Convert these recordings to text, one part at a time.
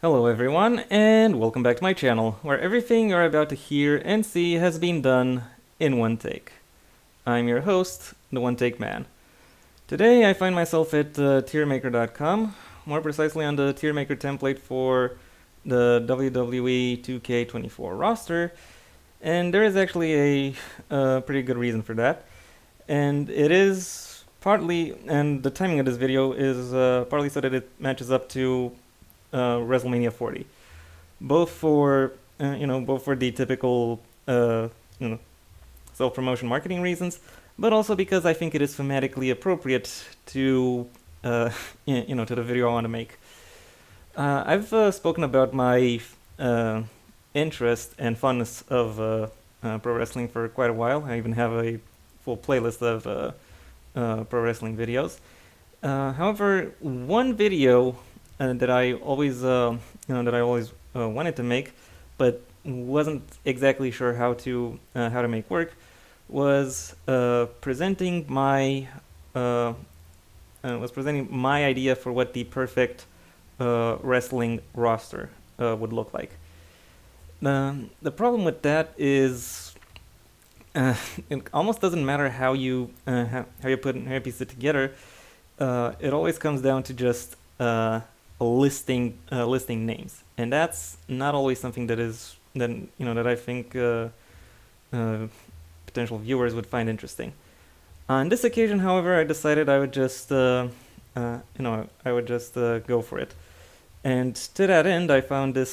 Hello everyone, and welcome back to my channel, where everything you're about to hear and see has been done in one take. I'm your host, the One Take Man. Today I find myself at tiermaker.com, more precisely on the tiermaker template for the WWE 2K24 roster, and there is actually a pretty good reason for that. And it is partly, and the timing of this video is partly so that it matches up to WrestleMania 40, both for both for the typical you know self-promotion marketing reasons, but also because I think it is thematically appropriate to to the video I want to make. I've spoken about my interest and fondness of pro wrestling for quite a while. I even have a full playlist of pro wrestling videos. However, one video that I always wanted to make, but wasn't exactly sure how to make work, was presenting my idea for what the perfect wrestling roster would look like. The problem with that is it almost doesn't matter how you piece it together. It always comes down to just listing names, and that's not always something that I think potential viewers would find interesting. On this occasion, however, I decided I would just go for it. And to that end, I found a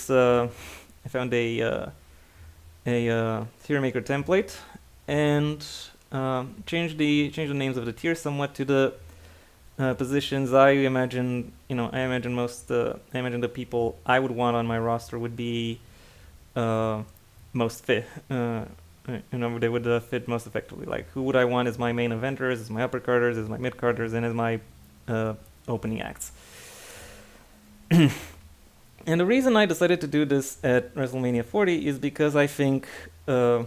TierMaker template and changed the names of the tiers somewhat to the positions I imagine the people I would want on my roster would be most fit. They would fit most effectively. Like, who would I want as my main eventers, as my uppercarders, as my midcarders, and as my opening acts. And the reason I decided to do this at WrestleMania 40 is because I think, or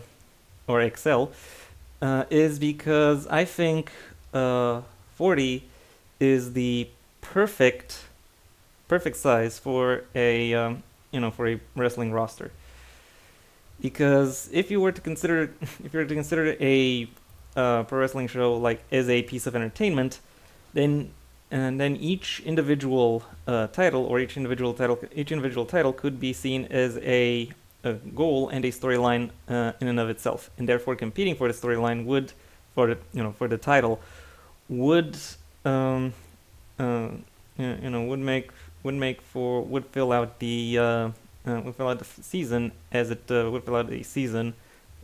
Excel, is because I think 40 is the perfect size for a wrestling roster. Because if you were to consider a pro wrestling show like as a piece of entertainment, then each individual title could be seen as a goal and a storyline in and of itself, and therefore competing for the storyline would title would fill out the season as it would fill out a season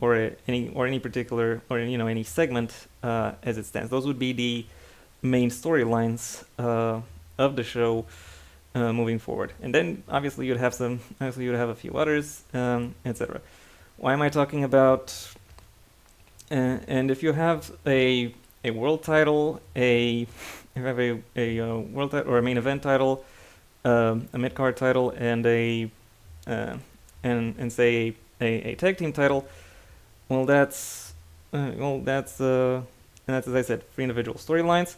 or any particular any segment as it stands. Those would be the main storylines of the show moving forward, and then obviously you'd have a few others, etc. Why am I talking about? And if you have a world title, a world title or a main event title, a mid card title, and say a tag team title, well, that's as I said, 3 individual storylines,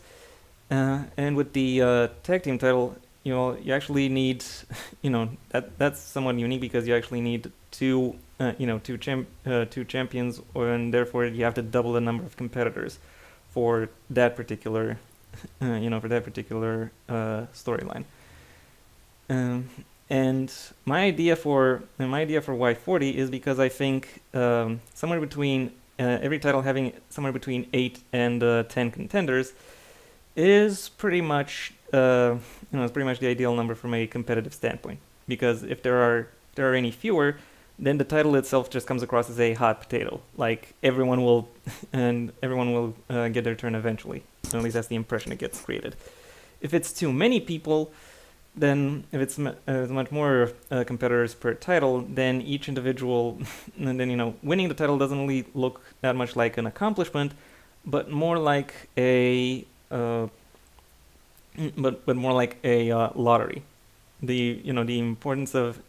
and with the tag team title, you actually need, that's somewhat unique because you actually need two champions, and therefore you have to double the number of competitors for that particular storyline. And my idea for Y40 is because I think somewhere between every title having somewhere between 8 and 10 contenders is pretty much the ideal number from a competitive standpoint. Because if there are any fewer, then the title itself just comes across as a hot potato. Like, everyone will get their turn eventually. At least that's the impression it gets created. If it's too many people, then if it's much more competitors per title, then each individual, and then winning the title doesn't really look that much like an accomplishment, but more like a lottery. The importance of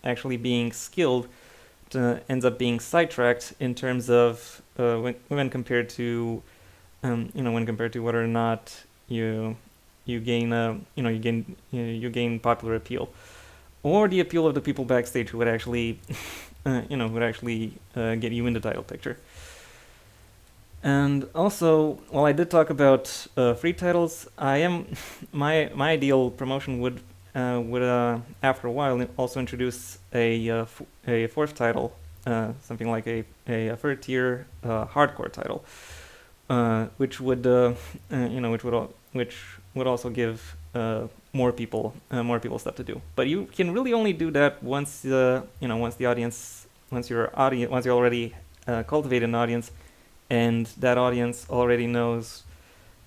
actually being skilled ends up being sidetracked in terms of when compared to whether or not you you gain you gain popular appeal, or the appeal of the people backstage who would actually get you in the title picture. And also, while I did talk about free titles, I am my ideal promotion would after a while also introduce a fourth title, something like a third tier hardcore title, which would which would also give more people stuff to do. But you can really only do that once once you already cultivate an audience, and that audience already knows,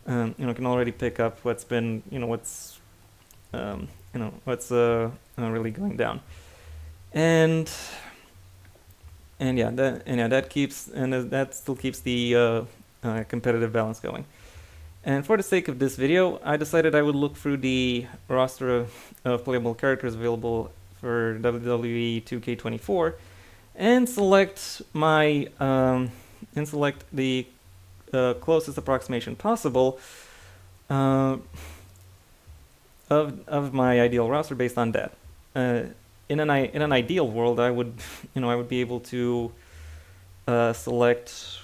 can already pick up what's been, what's really going down, and that still keeps the competitive balance going. And for the sake of this video, I decided I would look through the roster of playable characters available for WWE 2K24 and select the closest approximation possible of my ideal roster based on that. In an ideal world, I would be able to select.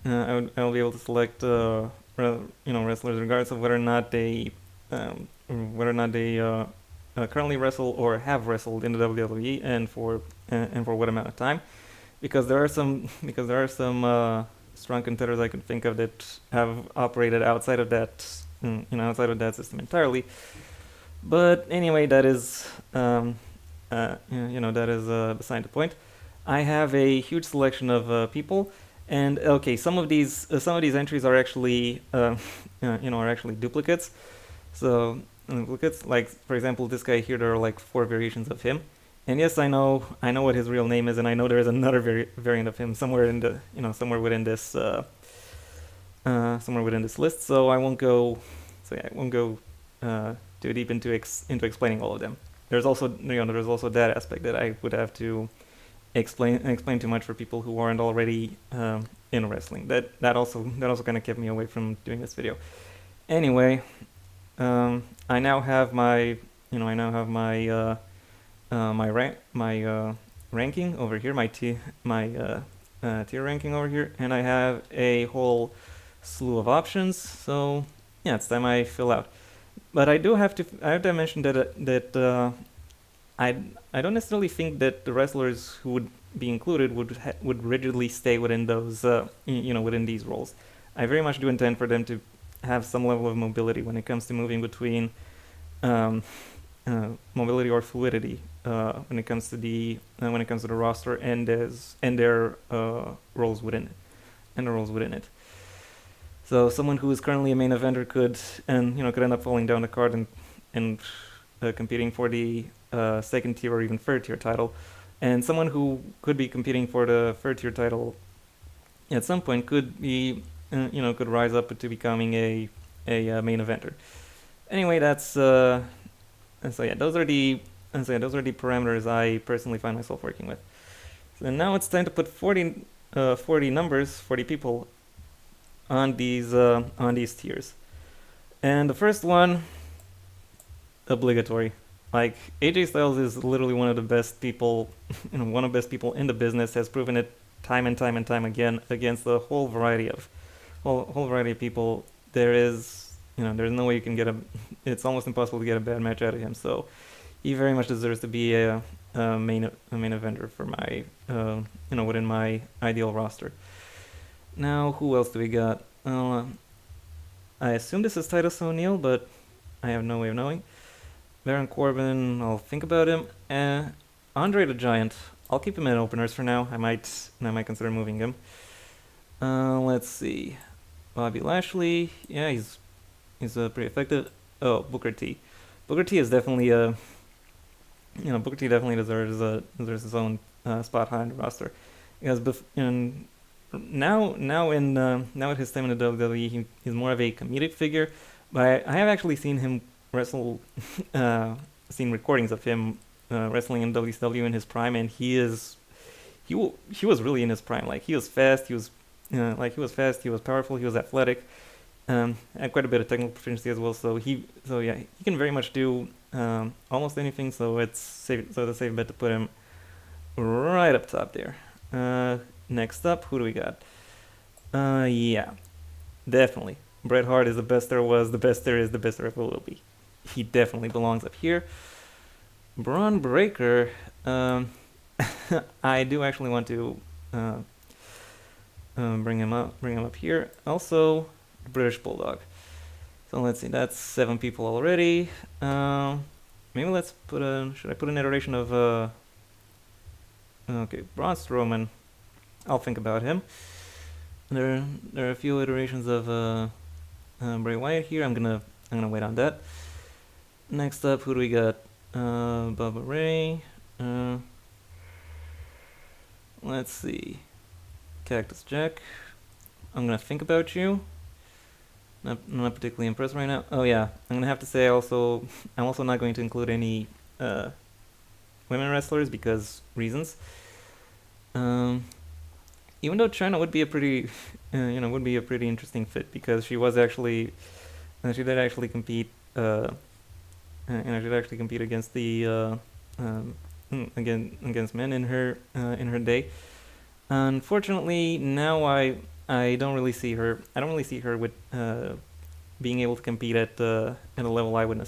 I will be able to select wrestlers regardless of whether or not they currently wrestle or have wrestled in the WWE, and for what amount of time, because there are some strong contenders I can think of that have operated outside of that system entirely. But anyway, that is beside the point. I have a huge selection of people. And okay, some of these entries are actually duplicates. So duplicates, like for example, this guy here, there are like 4 variations of him. And yes, I know what his real name is, and I know there is another variant of him somewhere in the somewhere within this list. So I won't go too deep into explaining all of them. There's also that aspect that I would have to explain too much for people who aren't already in wrestling. That also kind of kept me away from doing this video. Anyway, I now have my ranking over here, my tier ranking over here, and I have a whole slew of options. So yeah, it's time I fill out. But I have to mention that I don't necessarily think that the wrestlers who would be included would rigidly stay within those within these roles. I very much do intend for them to have some level of mobility when it comes to moving between mobility or fluidity when it comes to the roster and their roles within it. So someone who is currently a main eventer could end up falling down the card and competing for the second tier or even third tier title, and someone who could be competing for the third tier title at some point could be could rise up to becoming a main eventer. Anyway, those are the parameters I personally find myself working with. So now it's time to put 40 people on these tiers. And the first one, obligatory. Like, AJ Styles is literally one of the best people, one of the best people in the business, has proven it time and time again against a whole variety of people. There's no way you can get it's almost impossible to get a bad match out of him. So he very much deserves to be a main eventer for my within my ideal roster. Now, who else do we got? I assume this is Titus O'Neil, but I have no way of knowing. Baron Corbin, I'll think about him. Andre the Giant, I'll keep him in openers for now. I might consider moving him. Let's see. Bobby Lashley, yeah, he's pretty effective. Oh, Booker T. Booker T is definitely Booker T definitely deserves his own spot high on the roster, because now at his time in the WWE, he's more of a comedic figure. But I have actually seen him wrestle, seen recordings of him wrestling in WCW in his prime, and he was really in his prime. Like, he was fast, he was powerful, he was athletic. And quite a bit of technical proficiency as well. So he can very much do almost anything. So it's safe. So the safe bet to put him right up top there. Next up, who do we got? Yeah, definitely. Bret Hart is the best there was, the best there is, the best there ever will be. He definitely belongs up here. Braun Breaker. I do actually want to bring him up here. Also, British Bulldog. So let's see, that's 7 people already. Maybe let's put should I put an iteration of okay, Braun Strowman. I'll think about him. There are a few iterations of Bray Wyatt here. I'm gonna wait on that. Next up, who do we got? Bubba Ray. Let's see. Cactus Jack. I'm gonna think about you. Not particularly impressed right now. Oh yeah, I'm gonna have to say also, I'm also not going to include any women wrestlers because reasons. Even though China would be a pretty, would be a pretty interesting fit because she was actually, she did actually compete, she did actually compete against the, against men in her day. Unfortunately, now I don't really see her. I don't really see her with being able to compete at a level I would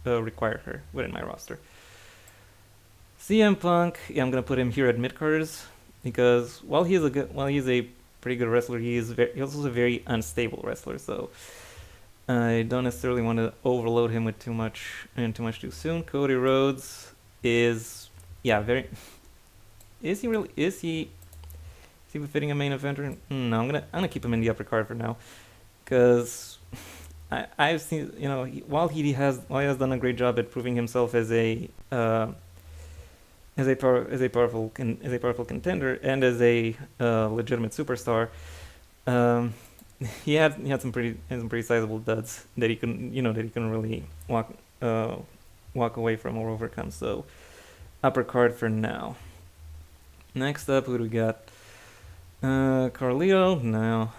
require her within my roster. CM Punk, yeah, I'm gonna put him here at mid-carders because while he's a pretty good wrestler, he's also a very unstable wrestler. So I don't necessarily want to overload him with too much too soon. Cody Rhodes is very. Is he befitting a main eventer? No, I'm gonna keep him in the upper card for now, because I've seen, while he has done a great job at proving himself as a powerful contender and as a legitimate superstar, he had some pretty sizable duds that he couldn't really walk away from or overcome. So upper card for now. Next up, who do we got? Carlito? No.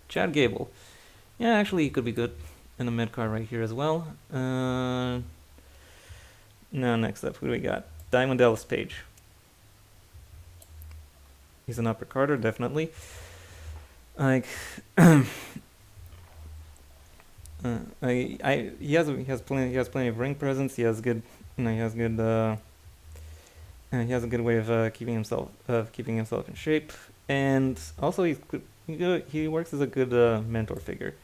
Chad Gable. Yeah, actually, he could be good in the mid card right here as well. Now, next up, who do we got? Diamond Dallas Page. He's an upper carder, definitely. Like, he has plenty of ring presence. He has good, he has a good way of keeping himself in shape, and also he works as a good mentor figure.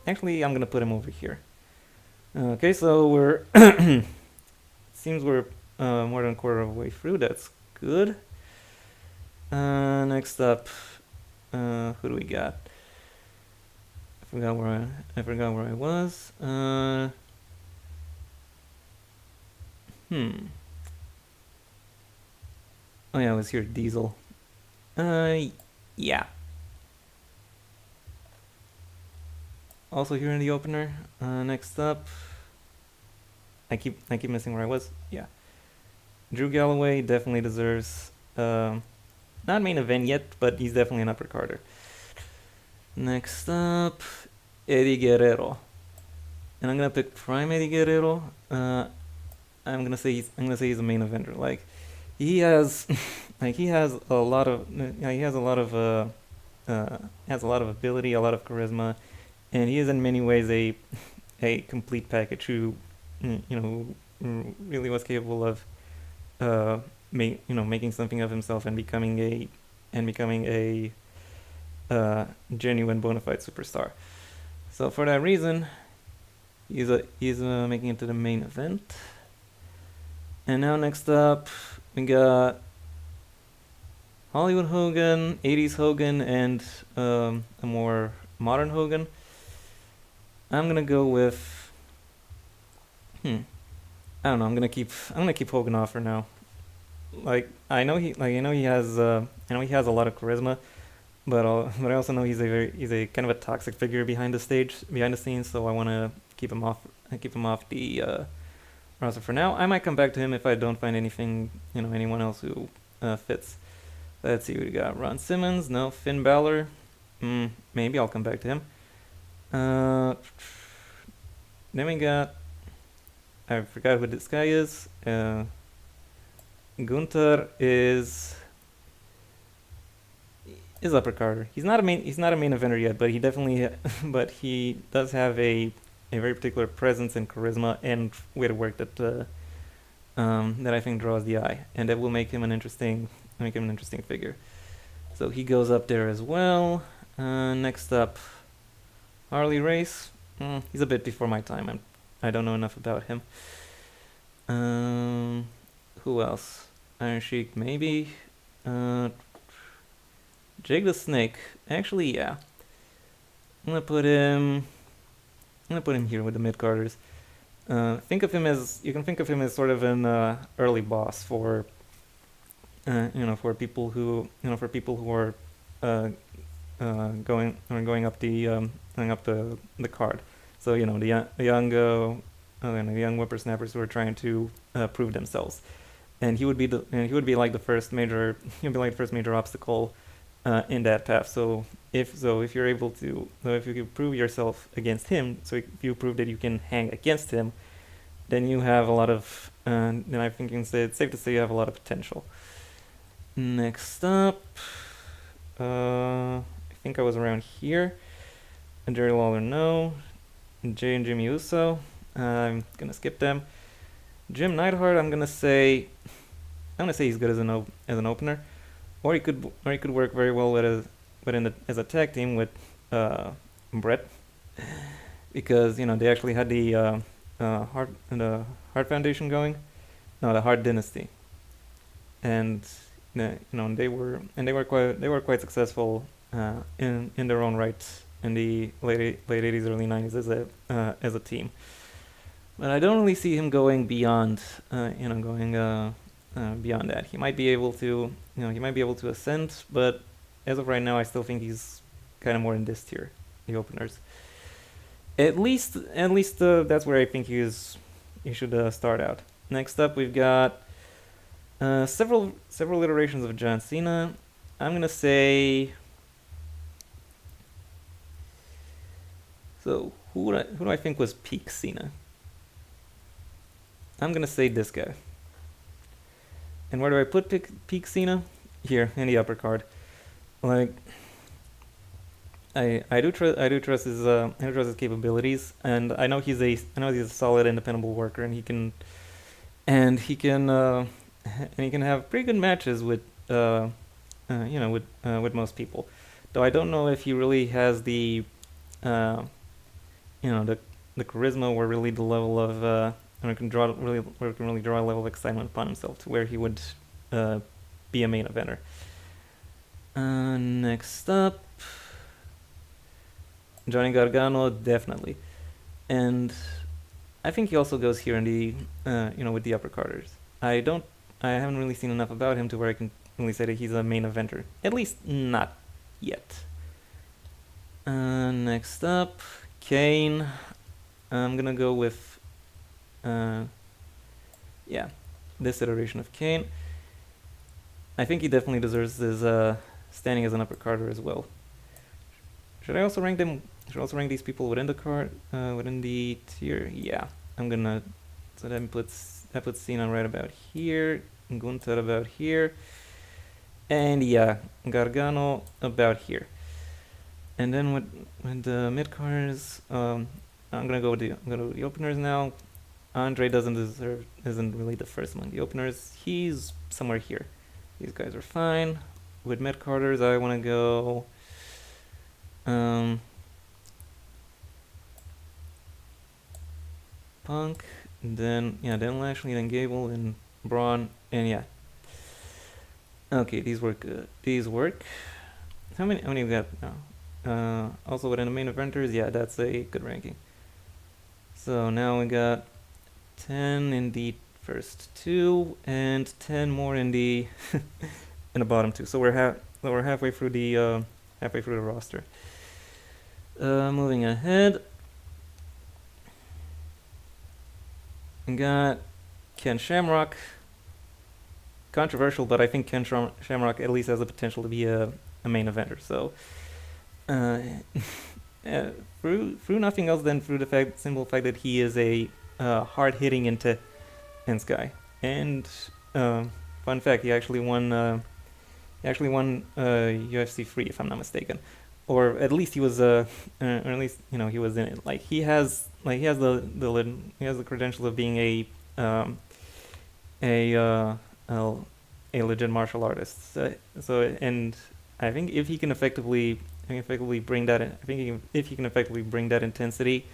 Actually, I'm gonna put him over here. Okay, so we're seems we're more than a quarter of the way through. That's good. Next up, who do we got? I forgot where I was. Oh yeah, I was here. Diesel. Yeah. Also here in the opener. Next up, I keep missing where I was. Yeah. Drew Galloway definitely deserves not main event yet, but he's definitely an upper carder. Next up, Eddie Guerrero, and I'm gonna pick Prime Eddie Guerrero. I'm gonna say he's a main eventer. Like, he has he has a lot of ability, a lot of charisma, and he is in many ways a complete package who really was capable of making something of himself and becoming a genuine bona fide superstar. So for that reason, he's making it to the main event. And now next up, we got Hollywood Hogan, 80s Hogan, and a more modern Hogan. I'm gonna go with I don't know. I'm gonna keep Hogan off for now. Like, I know he has a lot of charisma, but I also know he's a kind of a toxic figure behind the scenes. So I want to keep him off the roster for now. I might come back to him if I don't find anyone else who fits. Let's see what we got. Ron Simmons, no. Finn Balor, Maybe I'll come back to him. Uh, then we got, I forgot who this guy is. Gunther is upper Carter. He's not a main eventer yet, but he definitely but he does have a very particular presence and charisma and way to work that that I think draws the eye, and that will make him an interesting figure. So he goes up there as well. Next up, Harley Race. He's a bit before my time. I don't know enough about him. Who else? Iron Sheik, maybe. Jake the Snake. Actually, yeah. I'm gonna put him here with the mid carders. You can think of him as sort of an early boss for for people who are going up the card. So the young whippersnappers who are trying to prove themselves, and he would be like the first major obstacle in that path. So if you're able to, if you can prove yourself against him, so if you prove that you can hang against him, then you have a lot of then I think it's safe to say you have a lot of potential. Next up, I think I was around here. And Jerry Lawler, no. Jay and Jimmy Uso, I'm gonna skip them. Jim Neidhart, I'm gonna say he's good as an opener, or he could work very well as a tag team with Brett, because they actually had the Hart Foundation going, no, the Hart Dynasty, and they were quite successful in their own right in the late 80s, early 90s as a team. But I don't really see him going beyond beyond that. He might be able to ascend, but as of right now, I still think he's kind of more in this tier, the openers. At least that's where I think he should start out. Next up, we've got several iterations of John Cena. I'm gonna say. So who do I think was peak Cena? I'm gonna say this guy. And where do I put peak Cena? Here in the upper card. Like, I do trust his capabilities, and I know he's a solid independent worker, and he can have pretty good matches with with most people. Though I don't know if he really has the the charisma, or really the level of can really draw a level of excitement upon himself to where he would be a main eventer. Next up, Johnny Gargano, definitely, and I think he also goes here in the with the upper carders. I haven't really seen enough about him to where I can really say that he's a main eventer, at least not yet. Next up, Kane. I'm gonna go with this iteration of Kane. I think he definitely deserves his standing as an upper carder as well. Should I also rank these people within the card, within the tier? Yeah, I'm gonna. So that puts Cena right about here, Gunther about here, and yeah, Gargano about here. And then with the mid carders, I'm gonna go with the openers now. Andre isn't really the first among the openers. He's somewhere here. These guys are fine. With mid carders, I want to go. Punk, then Lashley, then Gable, then Braun, and yeah. Okay, these work good. These work. How many we got now? Also within the main eventers, yeah, that's a good ranking. So now we got 10 in the first two and 10 more in the in the bottom two. So we're halfway through the roster. Moving ahead, we got Ken Shamrock. Controversial, but I think Ken Shamrock at least has the potential to be a main eventer. So uh, through nothing else than through the simple fact that he is a hard hitting intense guy. And fun fact, he actually won. UFC 3, if I'm not mistaken, or at least he was or at least he was in it. Like he has the credentials of being a uh, a, a legit martial artist. And I think if he can effectively bring that, if he can effectively bring that intensity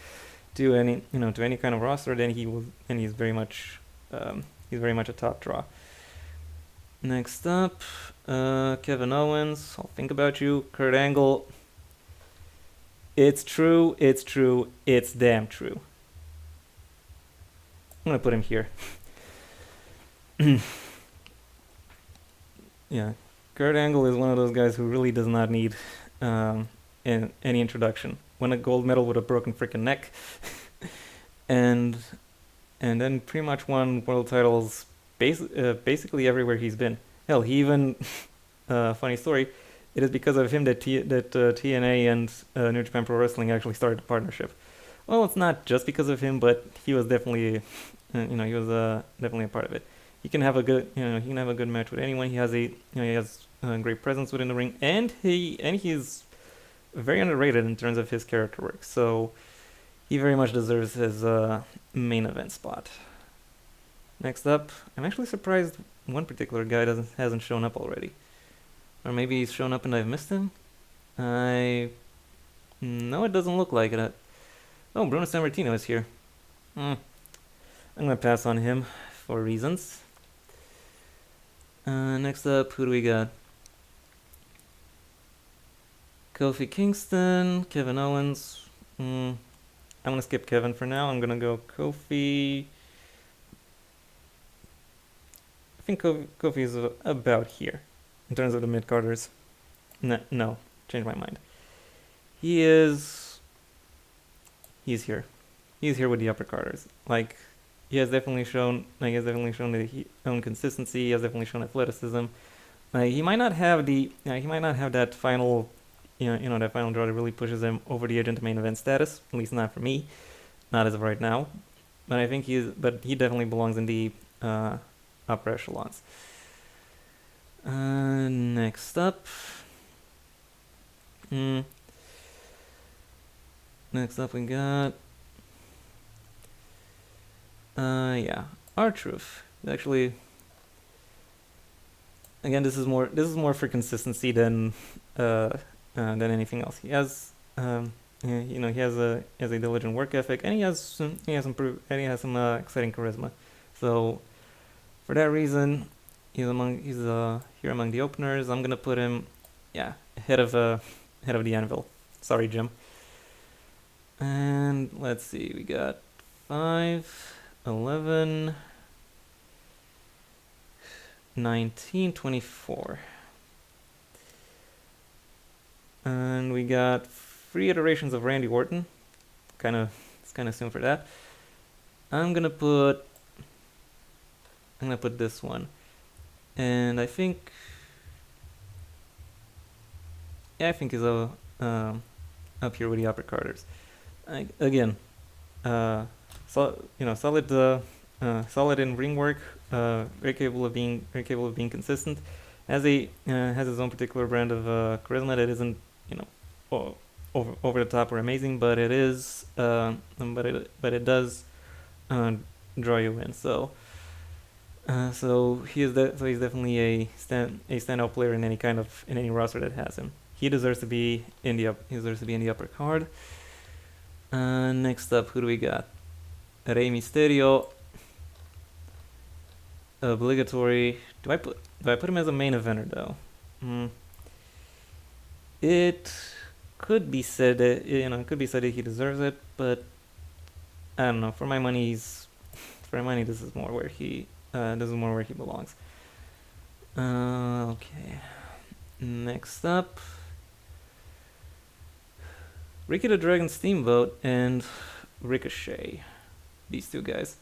to any kind of roster, then he's very much a top draw. Next up, Kevin Owens. I'll think about you. Kurt Angle. It's true. It's true. It's damn true. I'm gonna put him here. Yeah, Kurt Angle is one of those guys who really does not need any introduction. Won a gold medal with a broken freaking neck, and then pretty much won world titles basically everywhere he's been. Hell, he even funny story. It is because of him that TNA and New Japan Pro Wrestling actually started a partnership. Well, it's not just because of him, but he was definitely, he was definitely a part of it. He can have a good, match with anyone. He has a great presence within the ring, and he's very underrated in terms of his character work. So he very much deserves his main event spot. Next up, I'm actually surprised one particular guy hasn't shown up already. Or maybe he's shown up and I've missed him? No, it doesn't look like it. Oh, Bruno Sammartino is here. I'm gonna pass on him for reasons. Next up, who do we got? Kofi Kingston, Kevin Owens. I'm gonna skip Kevin for now. I'm gonna go Kofi. I think Kofi is about here in terms of the mid-carders. No, change my mind. He's here. He's here with the upper carders. Like, he has definitely shown that he own consistency. He has definitely shown athleticism. He might not have that final, that final draw that really pushes him over the edge into main event status. At least not for me, not as of right now. But I think he definitely belongs in the upper echelons. Next up. Next up we got R-Truth. Actually, again, this is more for consistency than anything else. He has he has a diligent work ethic, and he has some exciting charisma. So for that reason, he's here among the openers. I'm gonna put him ahead of the Anvil. Sorry, Jim. And let's see, we got 5, 11, 19, 24. And we got 3 iterations of Randy Orton. It's kind of soon for that. I'm gonna put this one, and I think he's up here with the upper carders. Again, solid in ring work, very capable of being consistent. Has his own particular brand of charisma that isn't over the top or amazing, but it is but it does draw you in. So he's definitely a standout player in any roster that has him. He deserves to be in the upper card. Next up, who do we got? Rey Mysterio. Obligatory. Do I put him as a main eventer though? It could be said that he deserves it, but I don't know. For my money, this is more where he belongs. Okay. Next up, Ricky the Dragon Steamboat and Ricochet. These two guys.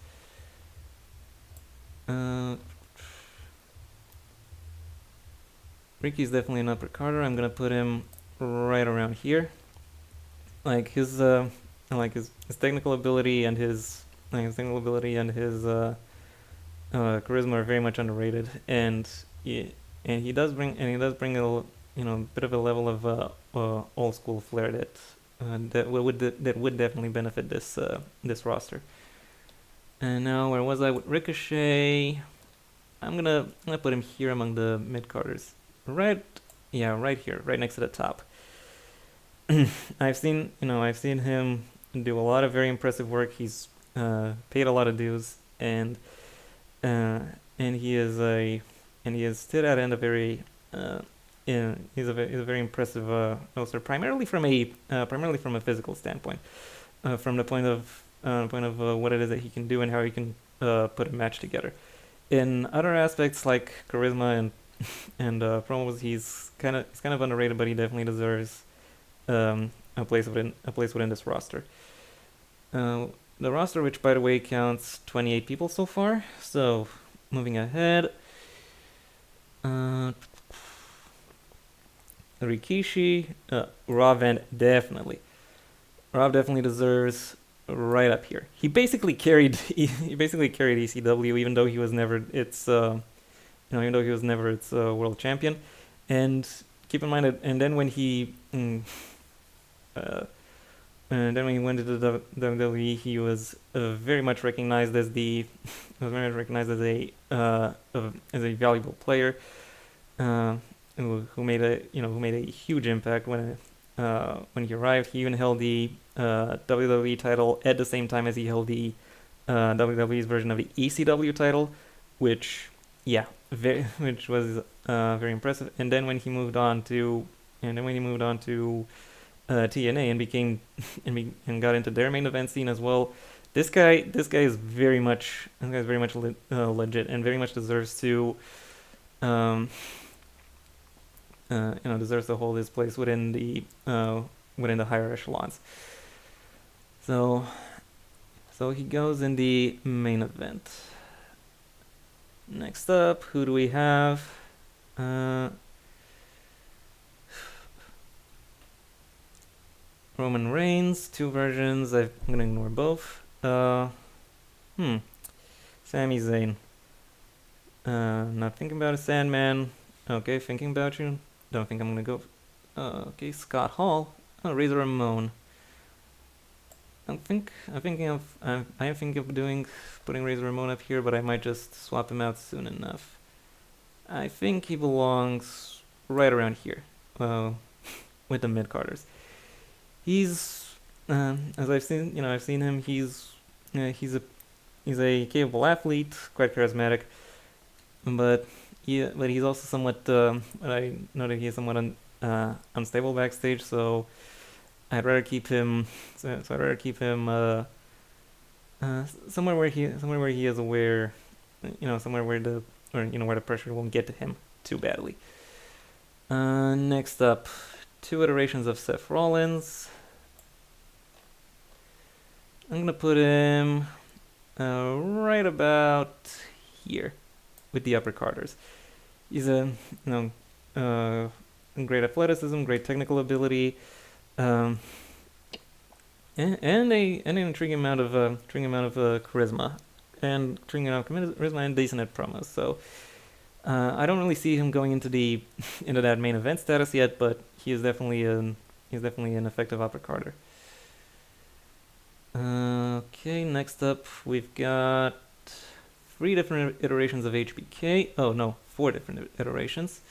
Ricky's definitely an upper carder. I'm gonna put him right around here. Like his technical ability and his charisma are very much underrated, and he does bring a bit of a level of old school flair that would definitely benefit this roster. And now where was I with Ricochet? I'm gonna put him here among the mid carders, right? Yeah, right here, right next to the top. I've seen him do a lot of very impressive work. He's paid a lot of dues, uh, and he has stood out in a very he's a very impressive wrestler, primarily from a physical standpoint, from the point of what it is that he can do and how he can put a match together. In other aspects like charisma and promos, he's kind of underrated, but he definitely deserves a place within this roster. Uh, the roster, which by the way counts 28 people so far. So moving ahead, uh, Rikishi, Rob definitely deserves right up here. He basically carried ECW, even though he was never even though he was never its world champion. And keep in mind that, uh, and then when he went into the WWE, he was very much recognized as was very much recognized as a valuable player, uh, who made a huge impact when he arrived. He even held the WWE title at the same time as he held the WWE's version of the ECW title, which which was very impressive. And then when he moved on to TNA and became and got into their main event scene as well. This guy is very much legit and very much deserves to um, deserves to hold his place within the higher echelons. So he goes in the main event. Next up, who do we have? Roman Reigns, two versions. I'm gonna ignore both. Sami Zayn. Not thinking about a Sandman. Okay, thinking about you. Don't think I'm gonna go. Okay, Scott Hall. Oh, Razor Ramon. I am thinking of putting Razor Ramon up here, but I might just swap him out soon enough. I think he belongs right around here, with the mid carders. He's as I've seen him. He's a capable athlete, quite charismatic, but he's also somewhat. I know that he is somewhat unstable backstage, so I'd rather keep him. So I'd rather keep him somewhere where he is aware, somewhere where where the pressure won't get to him too badly. Next up, two iterations of Seth Rollins. I'm gonna put him right about here with the upper carders. He's great athleticism, great technical ability, and an intriguing amount of charisma and decent at promos. So I don't really see him going into into that main event status yet, but he's definitely an effective upper carder. Okay, next up we've got 3 different iterations of HBK. Oh no, 4 different iterations.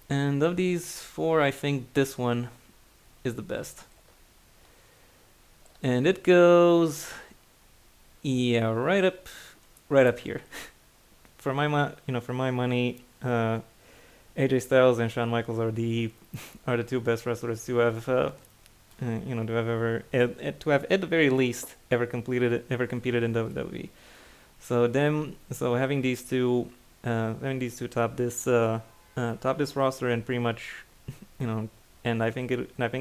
And of these 4, I think this one is the best. And it goes, right up here. For my money, AJ Styles and Shawn Michaels are the 2 best wrestlers to have to have at the very least ever competed in WWE. So having these two top this roster and pretty much, and I think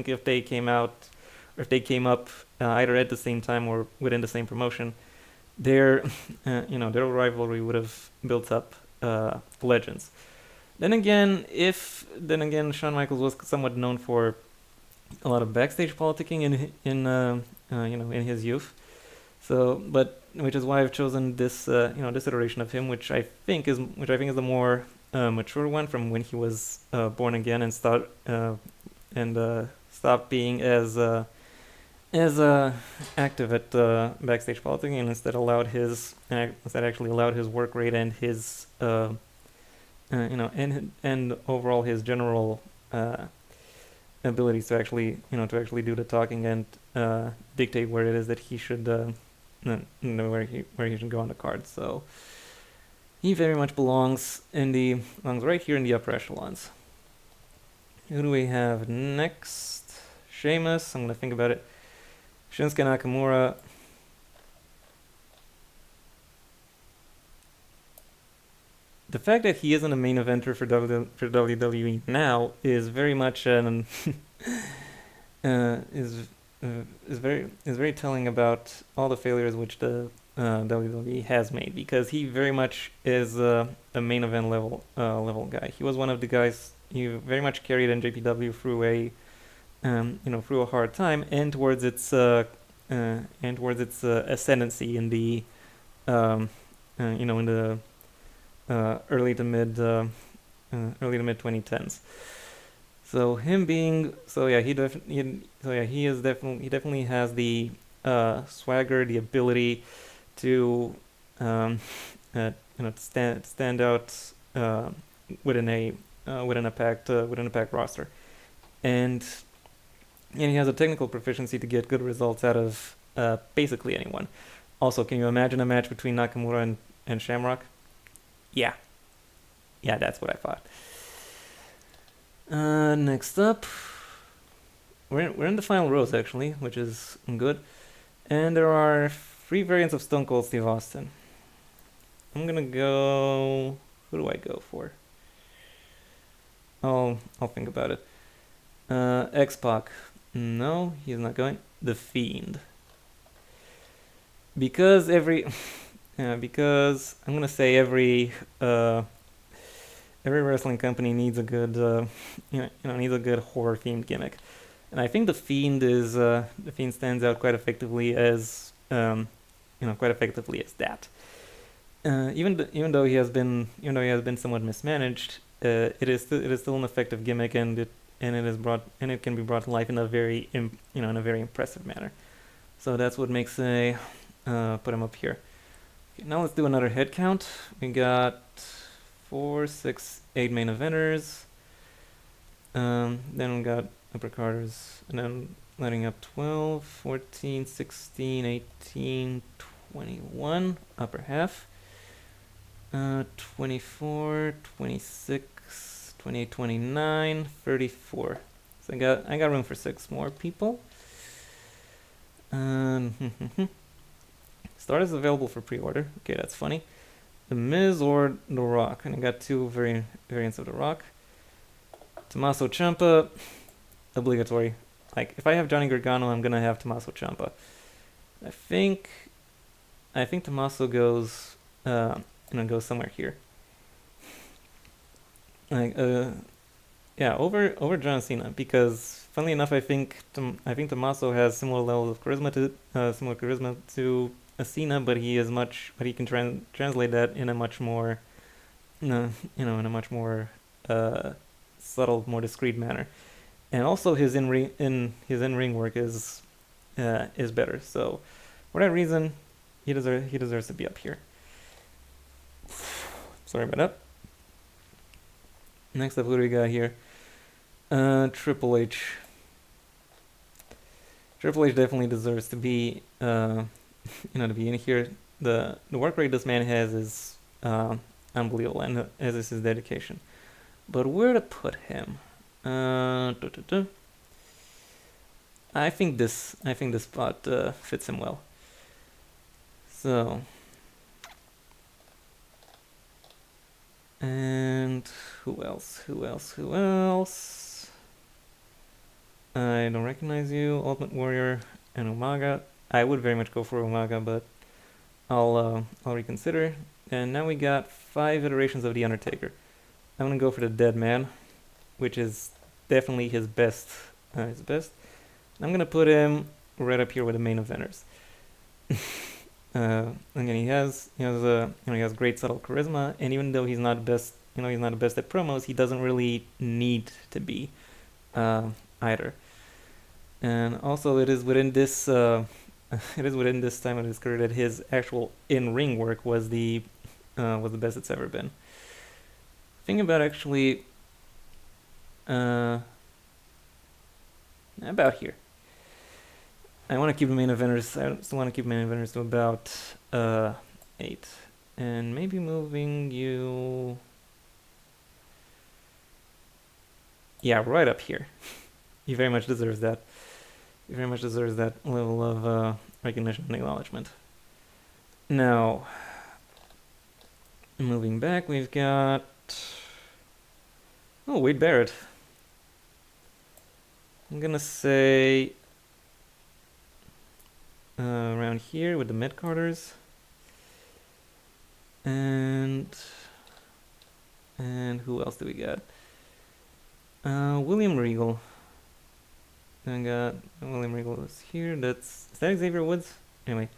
if they came up either at the same time or within the same promotion, their rivalry would have built up legends. Then again, Shawn Michaels was somewhat known for a lot of backstage politicking in his youth. So, but which is why I've chosen this this iteration of him, which I think is the more mature one from when he was born again and stopped being as active at backstage politicking, and instead actually allowed his work rate and his and overall his general abilities to actually do the talking and dictate where it is that he should where he should go on the card. So he very much belongs right here in the upper echelons. Who do we have next? Sheamus. I'm gonna think about it. Shinsuke Nakamura. The fact that he isn't a main eventer for WWE now is very much is very telling about all the failures which the WWE has made, because he very much is a main event level guy. He was one of the guys. He very much carried NJPW through a hard time and towards its ascendancy in the in the early to mid 2010s. So him being he definitely has the swagger, the ability to stand out within a packed roster, and he has a technical proficiency to get good results out of basically anyone. Also, can you imagine a match between Nakamura and Shamrock? Yeah, that's what I thought. Next up, we're in the final rows actually, which is good, and there are 3 variants of Stone Cold Steve Austin. I'm gonna go. Who do I go for? I'll think about it. X-Pac. No, he's not going. The Fiend. Because because I'm gonna say every wrestling company needs a good horror themed gimmick, and I think the Fiend stands out quite effectively as that. Even though he has been somewhat mismanaged, it is still an effective gimmick, and it can be brought to life in a very impressive manner. So that's what makes put him up here. Okay, now let's do another head count. We got 4, 6, 8 main eventers. Then we got upper carders, and then letting up 12, 14, 16, 18, 21 upper half. 24, 26, 28, 29, 34. So I got room for 6 more people. Stardust is available for pre-order. Okay, that's funny. The Miz or The Rock, and I got 2 variants of The Rock. Tommaso Ciampa, obligatory. Like, if I have Johnny Gargano, I'm gonna have Tommaso Ciampa. I think Tommaso goes somewhere here. Like over John Cena, because funnily enough, I think Tommaso has similar levels of charisma to Cena, but he can translate that in a much more subtle, more discreet manner, and also his in ring work is better. So for that reason, he deserves to be up here. Sorry about that. Next up, what do we got here? Triple H. Triple H definitely deserves to be, to be in here. The work rate this man has is unbelievable, and as is his dedication. But where to put him? I think this spot fits him well. So. And who else? I don't recognize you. Ultimate Warrior and Umaga. I would very much go for Umaga, but I'll reconsider. And now we got 5 iterations of The Undertaker. I'm gonna go for the Dead Man, which is definitely his best. His best. I'm gonna put him right up here with the main eventers. Again, he has great subtle charisma, and even though he's not best, he's not the best at promos, he doesn't really need to be either. And also, it is within this it is within this time of his career that his actual in-ring work was the best it's ever been. Thinking about actually about here. I want to keep the main eventers. I still want to keep main eventers to about 8, and maybe moving you. Yeah, right up here. He very much deserves that. He very much deserves that level of recognition and acknowledgement. Now, moving back, we've got Wade Barrett. I'm gonna say around here with the mid-carders. And who else do we got? William Regal. I got William Regal is here. Is that Xavier Woods? Anyway.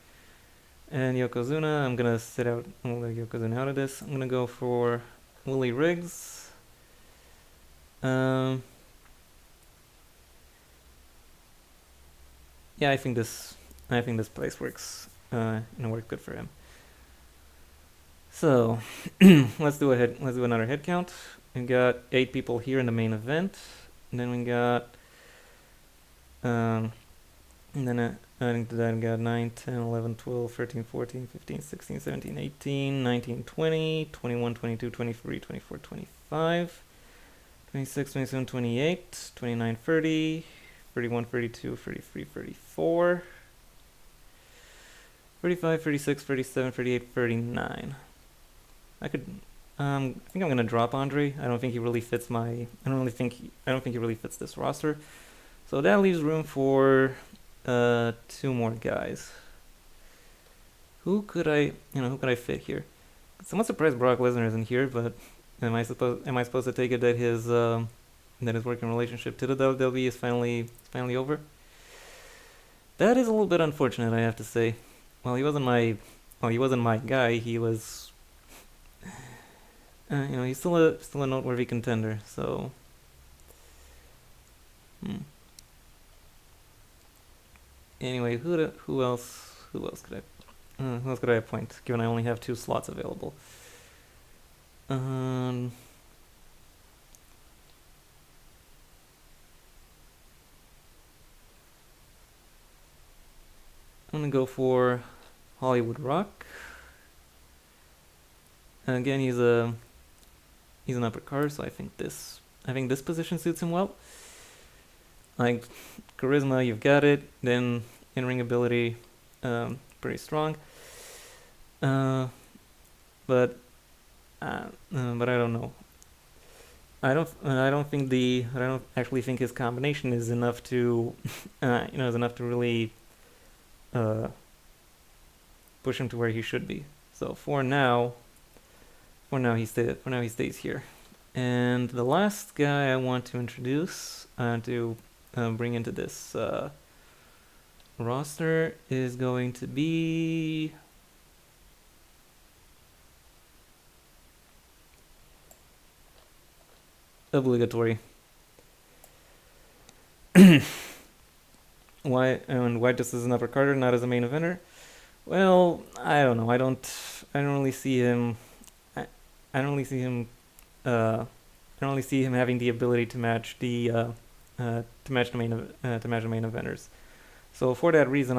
And Yokozuna, I'm gonna let Yokozuna out of this. I'm gonna go for Willie Riggs. Yeah, I think this place works works good for him. So let's do another head count. We got 8 people here in the main event, and then we got and then adding to that we got 9, 10, 11, 12, 13, 14, 15, 16, 17, 18, 19, 20, 21, 22, 23, 24, 25, 26, 27, 28, 29, 30, 31, 32, 33, 34, 35, 36, 37, 38, 39. I think I'm gonna drop Andre. I don't think he really fits I don't think he really fits this roster. So that leaves room for 2 more guys. Who could I fit here? Somewhat surprised Brock Lesnar isn't here, but am I supposed to take it that his working relationship to the WWE is finally over? That is a little bit unfortunate, I have to say. He wasn't my guy. He was he's still a noteworthy contender, so Anyway, who else could I appoint, given I only have 2 slots available? I'm gonna go for Hollywood Rock. And again, he's an upper card, so I think this position suits him well. Like charisma, you've got it. Then in-ring ability, pretty strong. But I don't know. I don't actually think his combination is enough to, really push him to where he should be. So for now he stays here. And the last guy I want to introduce to bring into this roster is going to be obligatory. Why just as an uppercarder, not as a main eventer? Well, I don't know. I don't really see him. I don't really see him. I don't really see him having the ability to match the main eventers. So for that reason,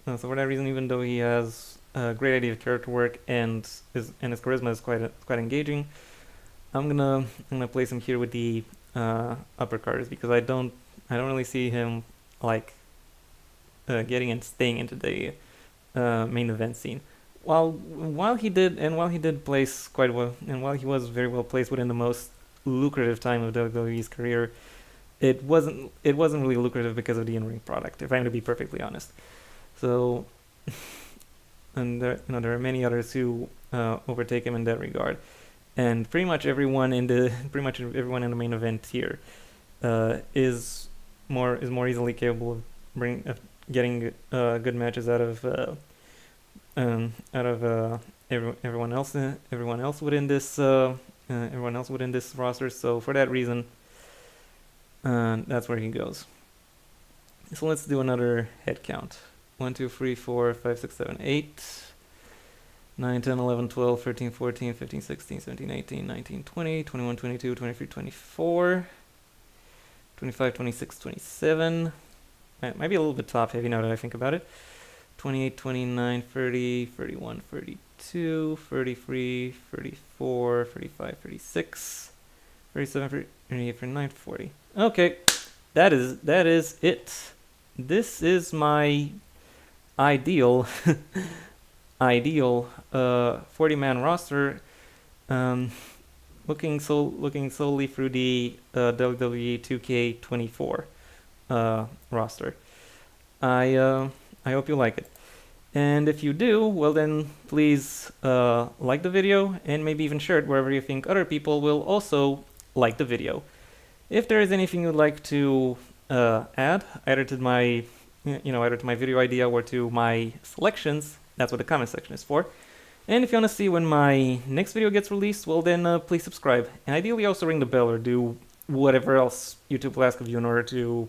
even though he has a great idea of character work and his charisma is quite engaging, I'm gonna place him here with the uppercards, because I don't really see him getting and staying into the main event scene. While he did place quite well, and while he was very well placed within the most lucrative time of WWE's career, it wasn't really lucrative because of the in-ring product, if I'm to be perfectly honest. So, and there are many others who overtake him in that regard. and pretty much everyone in the main event here is more easily capable of getting good matches out of everyone else within this roster. So for that reason, that's where he goes. So let's do another head count. 1, 2, 3, 4, 5, 6, 7, 8, 9, 10, 11, 12, 13, 14, 15, 16, 17, 18, 19, 20, 21, 22, 23, 24, 25, 26, 27. It might be a little bit top heavy now that I think about it. 28, 29, 30, 31, 32, 33, 34, 35, 36, 37, 38, 39, 40. Okay, that is it. This is my ideal 40-man roster, looking solely through the WWE 2K24 roster. I hope you like it, and if you do, well then please like the video and maybe even share it wherever you think other people will also like the video. If there is anything you'd like to add, either to my video idea or to my selections, that's what the comment section is for. And if you want to see when my next video gets released, well then please subscribe. And ideally also ring the bell or do whatever else YouTube will ask of you in order to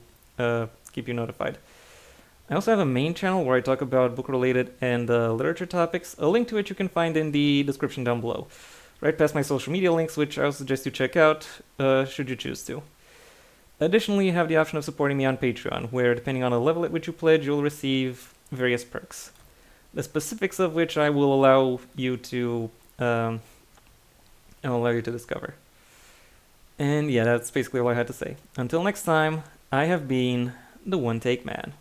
keep you notified. I also have a main channel where I talk about book-related and literature topics, a link to which you can find in the description down below. Right past my social media links, which I also suggest you check out, should you choose to. Additionally, you have the option of supporting me on Patreon, where depending on the level at which you pledge, you'll receive various perks. The specifics of which I will allow you to discover. And yeah, that's basically all I had to say. Until next time, I have been the One Take Man.